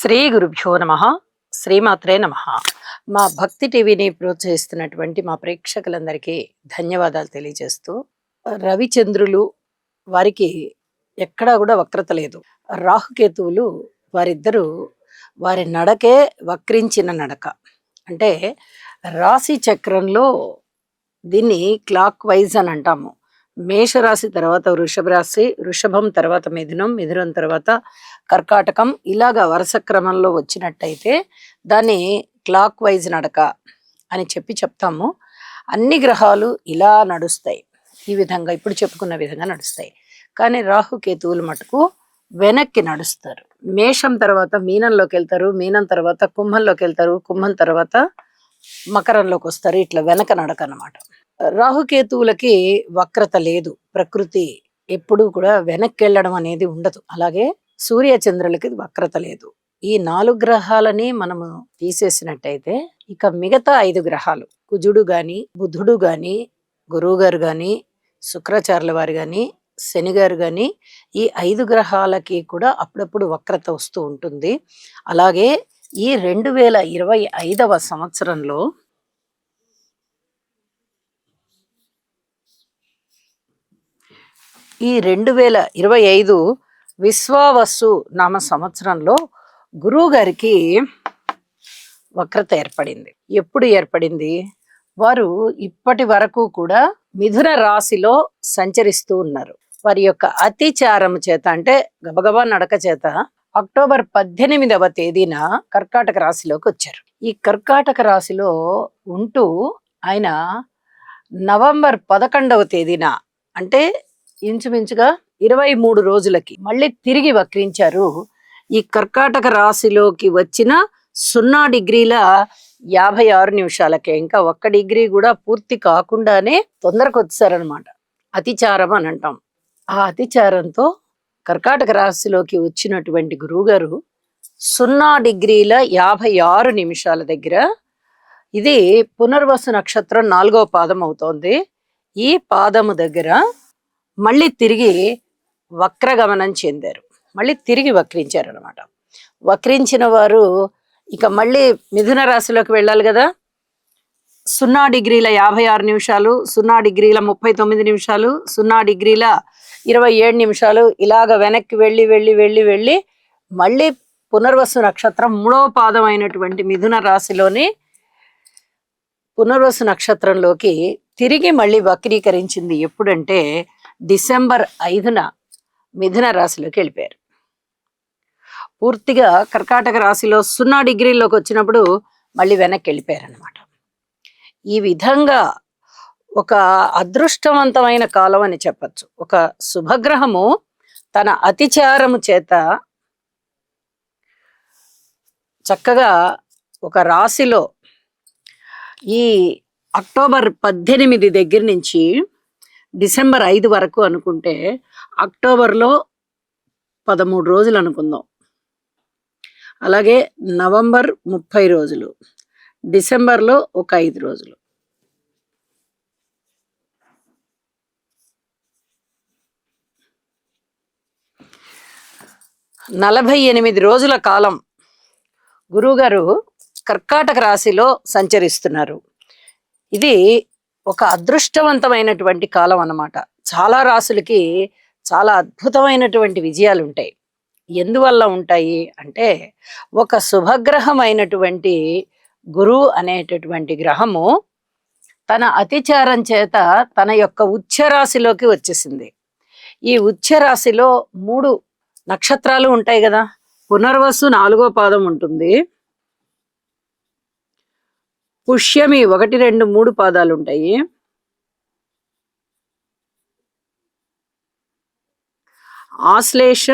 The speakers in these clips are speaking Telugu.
శ్రీ గురుభ్యో నమః. శ్రీమాత్రే నమః. మా భక్తి టీవీని ప్రోత్సహిస్తున్నటువంటి మా ప్రేక్షకులందరికీ ధన్యవాదాలు తెలియజేస్తూ, రవిచంద్రులు వారికి ఎక్కడా కూడా వక్రత లేదు. రాహుకేతువులు వారిద్దరూ వారి నడకే వక్రించిన నడక. అంటే రాశి చక్రంలో దీన్ని క్లాక్ వైజ్ అని అంటాము. మేషరాశి తర్వాత వృషభ రాశి, వృషభం తర్వాత మిథునం, మిథునం తర్వాత కర్కాటకం, ఇలాగా వరుస క్రమంలో వచ్చినట్టయితే దాన్ని క్లాక్ వైజ్ నడక అని చెప్తాము. అన్ని గ్రహాలు ఇలా నడుస్తాయి, ఈ విధంగా ఇప్పుడు చెప్పుకున్న విధంగా నడుస్తాయి. కానీ రాహుకేతువులు మటుకు వెనక్కి నడుస్తారు. మేషం తర్వాత మీనంలోకి వెళ్తారు, మీనం తర్వాత కుంభంలోకి వెళ్తారు, కుంభం తర్వాత మకరంలోకి వస్తారు. ఇట్లా వెనక నడక అన్నమాట. రాహుకేతువులకి వక్రత లేదు. ప్రకృతి ఎప్పుడూ కూడా వెనక్కి వెళ్ళడం అనేది ఉండదు. అలాగే సూర్య చంద్రులకి వక్రత లేదు. ఈ 4 గ్రహాలని మనము తీసేసినట్టయితే ఇక మిగతా 5 గ్రహాలు, కుజుడు గాని, బుధుడు గాని, గురువు గారు గాని, శుక్రాచార్యుల వారు గాని, శని గారు గాని, ఈ 5 గ్రహాలకి కూడా అప్పుడప్పుడు వక్రత వస్తూ ఉంటుంది. అలాగే ఈ 2025వ సంవత్సరంలో ఈ 2025 విశ్వావసు నామ సంవత్సరంలో గురువు గారికి వక్రత ఏర్పడింది. ఎప్పుడు ఏర్పడింది? వారు ఇప్పటి వరకు కూడా మిథున రాశిలో సంచరిస్తూ ఉన్నారు. వారి యొక్క అతిచారము చేత, అంటే గబగబా నడక చేత అక్టోబర్ 18వ తేదీన కర్కాటక రాశిలోకి వచ్చారు. ఈ కర్కాటక రాశిలో ఉంటూ ఆయన నవంబర్ 11వ తేదీన, అంటే ఇంచుమించుగా 23 రోజులకి మళ్ళీ తిరిగి వక్రించారు. ఈ కర్కాటక రాశిలోకి వచ్చిన 0 డిగ్రీల 56 నిమిషాలకే, ఇంకా 1 డిగ్రీ కూడా పూర్తి కాకుండానే తొందరకు వచ్చారనమాట. అతిచారం అని అంటాం. ఆ అతిచారంతో కర్కాటక రాశిలోకి వచ్చినటువంటి గురువు గారు 0 డిగ్రీల 56 నిమిషాల దగ్గర, ఇది పునర్వసు నక్షత్రం 4వ పాదం అవుతోంది. ఈ పాదము దగ్గర మళ్ళీ తిరిగి వక్రగమనం చెందారు. మళ్ళీ తిరిగి వక్రించారు అనమాట. వక్రించిన వారు ఇక మళ్ళీ మిథున రాశిలోకి వెళ్ళాలి కదా. 0 డిగ్రీల 56 నిమిషాలు, 0 డిగ్రీల 39 నిమిషాలు, 0 డిగ్రీల 27 నిమిషాలు, ఇలాగ వెనక్కి వెళ్ళి వెళ్ళి వెళ్ళి వెళ్ళి మళ్ళీ పునర్వసు నక్షత్రం 3వ పాదం అయినటువంటి మిథున రాశిలోని పునర్వసు నక్షత్రంలోకి తిరిగి మళ్ళీ వక్రీకరించింది. ఎప్పుడంటే డిసెంబర్ 5న మిథున రాశిలోకి వెళ్ళిపోయారు. పూర్తిగా కర్కాటక రాశిలో 0 డిగ్రీలోకి వచ్చినప్పుడు మళ్ళీ వెనక్కి వెళ్ళిపోయారు అనమాట. ఈ విధంగా ఒక అదృష్టవంతమైన కాలం అని చెప్పచ్చు. ఒక శుభగ్రహము తన అతిచారము చేత చక్కగా ఒక రాశిలో ఈ అక్టోబర్ 18 దగ్గర నుంచి డిసెంబర్ 5 వరకు అనుకుంటే, అక్టోబర్లో 13 రోజులు అనుకుందాం, అలాగే నవంబర్ 30 రోజులు, డిసెంబర్లో ఒక 5 రోజులు, ,48 రోజుల కాలం గురువుగారు కర్కాటక రాశిలో సంచరిస్తున్నారు. ఇది ఒక అదృష్టవంతమైనటువంటి కాలం అన్నమాట. చాలా రాశులకి చాలా అద్భుతమైనటువంటి విజయాలు ఉంటాయి. ఎందువల్ల ఉంటాయి అంటే, ఒక శుభగ్రహం అయినటువంటి గురువు అనేటటువంటి గ్రహము తన అతిచారం చేత తన యొక్క ఉచ్చరాశిలోకి వచ్చేసింది. ఈ ఉచ్చరాశిలో 3 నక్షత్రాలు ఉంటాయి కదా. పునర్వసు 4వ పాదం ఉంటుంది, పుష్యమి 1, 2, 3 పాదాలు ఉంటాయి, ఆశ్లేష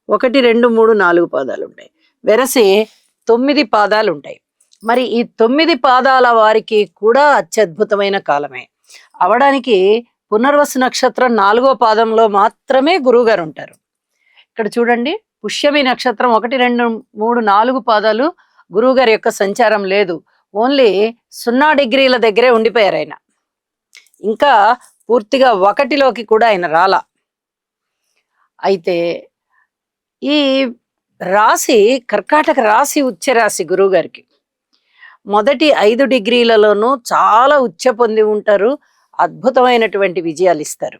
1, 2, 3, 4 పాదాలు ఉంటాయి. వెరసి 9 పాదాలు ఉంటాయి. మరి ఈ 9 పాదాల వారికి కూడా అత్యద్భుతమైన కాలమే అవడానికి పునర్వసు నక్షత్రం 4వ పాదంలో మాత్రమే గురువుగారు ఉంటారు. ఇక్కడ చూడండి, పుష్యమి నక్షత్రం 1, 2, 3, 4 పాదాలు గురువు గారి యొక్క సంచారం లేదు. ఓన్లీ 0 డిగ్రీల దగ్గరే ఉండిపోయారు ఆయన. ఇంకా పూర్తిగా 1లోకి కూడా ఆయన రాలా. అయితే ఈ రాశి కర్కాటక రాశి ఉచ్చ రాశి గురువు గారికి. మొదటి 5 డిగ్రీలలోనూ చాలా ఉచ్చ పొంది ఉంటారు. అద్భుతమైనటువంటి విజయాలు ఇస్తారు.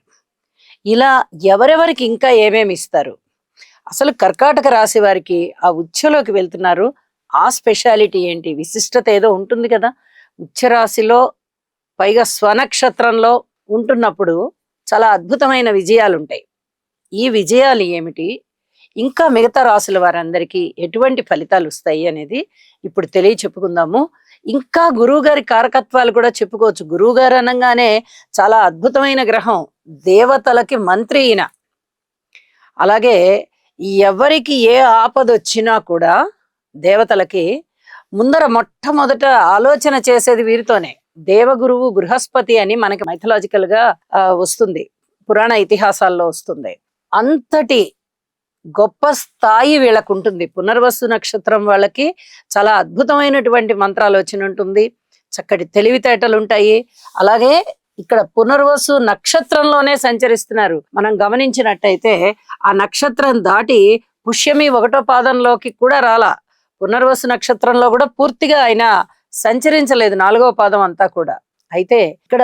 ఇలా ఎవరెవరికి ఇంకా ఏమేమి ఇస్తారు? అసలు కర్కాటక రాశి వారికి ఆ ఉచ్చలోకి వెళ్తున్నారు. ఆ స్పెషాలిటీ ఏంటి? విశిష్టత ఏదో ఉంటుంది కదా! ఉచ్చ రాశిలో పైగా స్వనక్షత్రంలో ఉంటున్నప్పుడు చాలా అద్భుతమైన విజయాలుంటాయి. ఈ విజయాలు ఏమిటి? ఇంకా మిగతా రాసుల వారందరికీ ఎటువంటి ఫలితాలు వస్తాయి అనేది ఇప్పుడు చెప్పుకుందాము. ఇంకా గురువు గారి కారకత్వాలు కూడా చెప్పుకోవచ్చు. గురువు గారు అనగానే చాలా అద్భుతమైన గ్రహం, దేవతలకి మంత్రి ఈయన. అలాగే ఎవరికి ఏ ఆపద వచ్చినా కూడా దేవతలకి ముందర మొట్టమొదట ఆలోచన చేసేది వీరితోనే. దేవగురువు బృహస్పతి అని మనకి మైథలాజికల్ గా వస్తుంది, పురాణ ఇతిహాసాల్లో వస్తుంది. అంతటి గొప్ప స్థాయి వీళ్ళకు ఉంటుంది. పునర్వసు నక్షత్రం వాళ్ళకి చాలా అద్భుతమైనటువంటి మంత్రాలోచన ఉంటుంది, చక్కటి తెలివితేటలు ఉంటాయి. అలాగే ఇక్కడ పునర్వసు నక్షత్రంలోనే సంచరిస్తున్నారు. మనం గమనించినట్టయితే ఆ నక్షత్రం దాటి పుష్యమి 1వ పాదంలోకి కూడా రాలా. పునర్వసు నక్షత్రంలో కూడా పూర్తిగా ఆయన సంచరించలేదు, 4వ పాదం అంతా కూడా. అయితే ఇక్కడ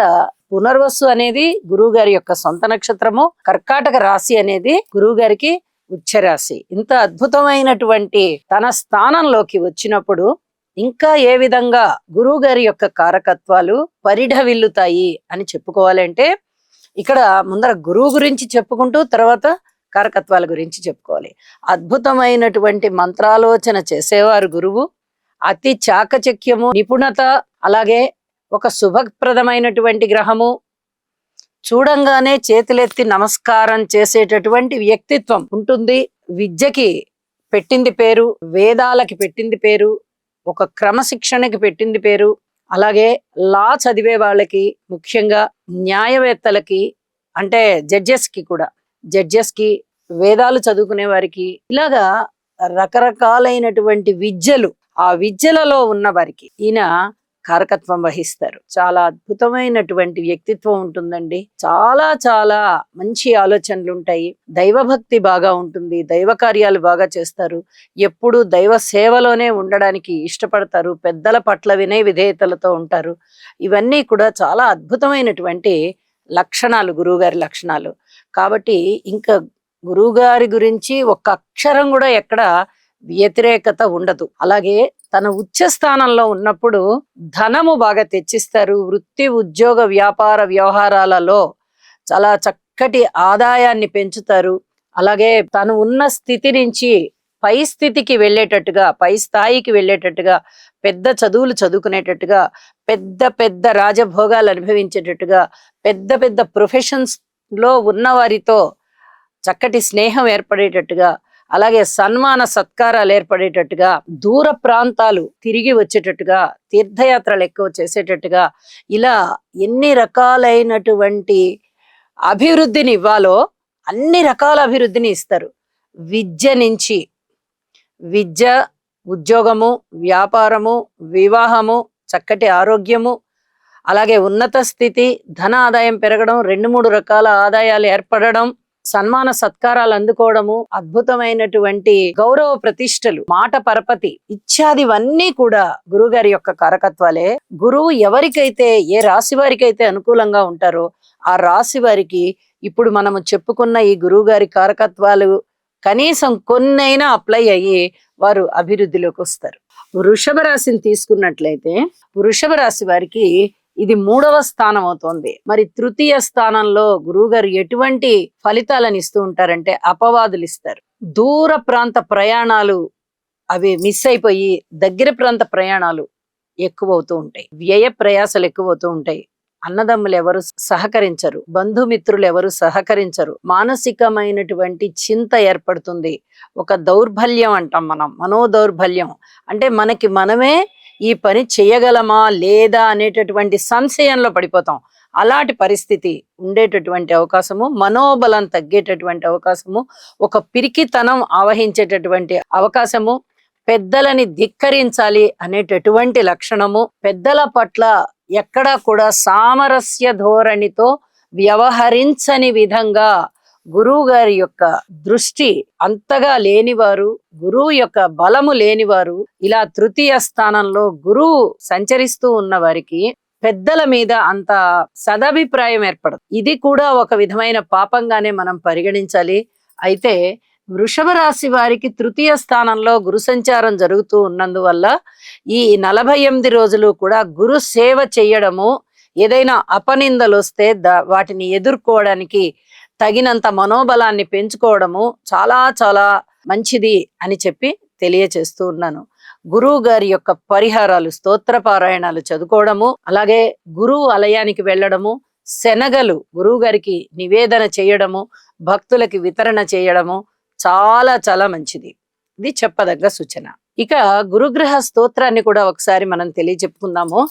పునర్వసు అనేది గురువు గారి యొక్క సొంత నక్షత్రము, కర్కాటక రాశి అనేది గురువు గారికి ఉచ్చరాశి. ఇంత అద్భుతమైనటువంటి తన స్థానంలోకి వచ్చినప్పుడు ఇంకా ఏ విధంగా గురువు గారి యొక్క కారకత్వాలు పరిఢవిల్లుతాయి అని చెప్పుకోవాలంటే, ఇక్కడ ముందర గురువు గురించి చెప్పుకుంటూ తర్వాత కారకత్వాల గురించి చెప్పుకోవాలి. అద్భుతమైనటువంటి మంత్రాలోచన చేసేవారు గురువు. అతి చాకచక్యము, నిపుణత, అలాగే ఒక శుభప్రదమైనటువంటి గ్రహము, చూడంగానే చేతులెత్తి నమస్కారం చేసేటటువంటి వ్యక్తిత్వం ఉంటుంది. విద్యకి పెట్టింది పేరు, వేదాలకి పెట్టింది పేరు, ఒక క్రమశిక్షణకి పెట్టింది పేరు. అలాగే లా చదివే వాళ్ళకి, ముఖ్యంగా న్యాయవేత్తలకి, అంటే జడ్జెస్ కి, వేదాలు చదువుకునే వారికి, ఇలాగా రకరకాలైనటువంటి విద్యలు, ఆ విద్యలలో ఉన్న వారికి ఈయన కారకత్వం వహిస్తారు. చాలా అద్భుతమైనటువంటి వ్యక్తిత్వం ఉంటుందండి. చాలా చాలా మంచి ఆలోచనలు ఉంటాయి. దైవభక్తి బాగా ఉంటుంది, దైవ కార్యాలు బాగా చేస్తారు, ఎప్పుడు దైవ సేవలోనే ఉండడానికి ఇష్టపడతారు, పెద్దల పట్ల వినయ విధేయతలతో ఉంటారు. ఇవన్నీ కూడా చాలా అద్భుతమైనటువంటి లక్షణాలు, గురువుగారి లక్షణాలు. కాబట్టి ఇంకా గురువుగారి గురించి ఒక్క అక్షరం కూడా ఎక్కడ వ్యతిరేకత ఉండదు. అలాగే తన ఉచ్చ స్థానంలో ఉన్నప్పుడు ధనము బాగా తెచ్చిస్తారు. వృత్తి, ఉద్యోగ, వ్యాపార వ్యవహారాలలో చాలా చక్కటి ఆదాయాన్ని పెంచుతారు. అలాగే తను ఉన్న స్థితి నుంచి పై స్థితికి వెళ్ళేటట్టుగా, పై స్థాయికి వెళ్ళేటట్టుగా, పెద్ద చదువులు చదువుకునేటట్టుగా, పెద్ద పెద్ద రాజభోగాలు అనుభవించేటట్టుగా, పెద్ద పెద్ద ప్రొఫెషన్స్ లో ఉన్న వారితో చక్కటి స్నేహం ఏర్పడేటట్టుగా, అలాగే సన్మాన సత్కారాలు ఏర్పడేటట్టుగా, దూర ప్రాంతాలు తిరిగి వచ్చేటట్టుగా, తీర్థయాత్రలు ఎక్కువ చేసేటట్టుగా, ఇలా ఎన్ని రకాలైనటువంటి అభివృద్ధిని ఇవ్వాలో అన్ని రకాల అభివృద్ధిని ఇస్తారు. విద్య, ఉద్యోగము, వ్యాపారము, వివాహము, చక్కటి ఆరోగ్యము, అలాగే ఉన్నత స్థితి, ధన ఆదాయం పెరగడం, 2-3 రకాల ఆదాయాలు ఏర్పడడం, సన్మాన సత్కారాలు అందుకోవడము, అద్భుతమైనటువంటి గౌరవ ప్రతిష్టలు, మాట పరపతి ఇత్యాదివన్నీ కూడా గురువుగారి యొక్క కారకత్వాలే. గురువు ఎవరికైతే, ఏ రాశి వారికైతే అనుకూలంగా ఉంటారో ఆ రాశి వారికి ఇప్పుడు మనము చెప్పుకున్న ఈ గురువు గారి కారకత్వాలు కనీసం కొన్నైనా అప్లై అయ్యి వారు అభివృద్ధిలోకి వస్తారు. వృషభ రాశిని తీసుకున్నట్లయితే వృషభ రాశి వారికి ఇది 3వ స్థానం అవుతోంది. మరి తృతీయ స్థానంలో గురువుగారు ఎటువంటి ఫలితాలను ఇస్తూ ఉంటారంటే అపవాదులు ఇస్తారు. దూర ప్రాంత ప్రయాణాలు అవి మిస్ అయిపోయి దగ్గర ప్రాంత ప్రయాణాలు ఎక్కువ అవుతూ ఉంటాయి. వ్యయ ప్రయాసాలు ఎక్కువ అవుతూ ఉంటాయి. అన్నదమ్ములు ఎవరు సహకరించరు, బంధుమిత్రులు ఎవరు సహకరించరు, మానసికమైనటువంటి చింత ఏర్పడుతుంది. ఒక దౌర్బల్యం అంటాం మనం, మనోదౌర్బల్యం అంటే మనకి మనమే ఈ పని చేయగలమా లేదా అనేటటువంటి సంశయంలో పడిపోతాం. అలాంటి పరిస్థితి ఉండేటటువంటి అవకాశము, మనోబలం తగ్గేటటువంటి అవకాశము, ఒక పిరికితనం ఆవహించేటటువంటి అవకాశము, పెద్దలని ధిక్కరించాలి అనేటటువంటి లక్షణము, పెద్దల పట్ల ఎక్కడా కూడా సామరస్య ధోరణితో వ్యవహరించని విధంగా గురువు గారి యొక్క దృష్టి అంతగా లేనివారు, గురువు యొక్క బలము లేనివారు, ఇలా తృతీయ స్థానంలో గురువు సంచరిస్తూ ఉన్న వారికి పెద్దల మీద అంత సదభిప్రాయం ఏర్పడదు. ఇది కూడా ఒక విధమైన పాపంగానే మనం పరిగణించాలి. అయితే వృషభ రాశి వారికి తృతీయ స్థానంలో గురు సంచారం జరుగుతూ ఉన్నందువల్ల ఈ 48 రోజులు కూడా గురు సేవ చేయడము, ఏదైనా అపనిందలు వస్తే వాటిని ఎదుర్కోవడానికి తగినంత మనోబలాన్ని పెంచుకోవడము చాలా చాలా మంచిది అని చెప్పి తెలియచేస్తూ ఉన్నాను. గురువు గారి యొక్క పరిహారాలు, స్తోత్ర పారాయణాలు చదువుకోవడము, అలాగే గురువు ఆలయానికి వెళ్ళడము, శనగలు గురువు గారికి నివేదన చేయడము, భక్తులకి వితరణ చేయడము చాలా చాలా మంచిది. ఇది చెప్పదగ్గ సూచన. ఇక గురుగ్రహ స్తోత్రాన్ని కూడా ఒకసారి మనం తెలియచెప్పుకుందాము.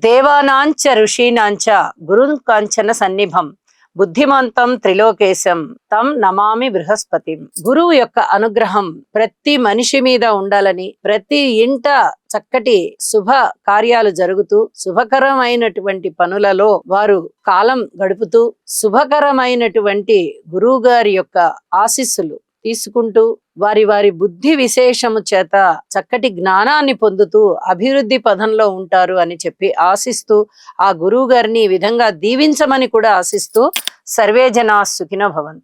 దేవానాంచ ఋషీనాంచ గురుం కాంచన సన్నిభం బుద్ధిమంతం త్రిలోకేశం తం నమామి బృహస్పతి. గురువు యొక్క అనుగ్రహం ప్రతి మనిషి మీద ఉండాలని, ప్రతి ఇంట చక్కటి శుభ కార్యాలు జరుగుతూ శుభకరమైనటువంటి పనులలో వారు కాలం గడుపుతూ శుభకరమైనటువంటి గురువు గారి యొక్క ఆశీస్సులు తీసుకుంటూ వారి వారి బుద్ధి విశేషము చేత చక్కటి జ్ఞానాన్ని పొందుతూ అభివృద్ధి పదంలో ఉంటారు అని చెప్పి ఆశిస్తూ ఆ గురువు గారిని ఈ విధంగా దీవించమని కూడా ఆశిస్తూ సర్వే జనా సుఖినో భవంతు.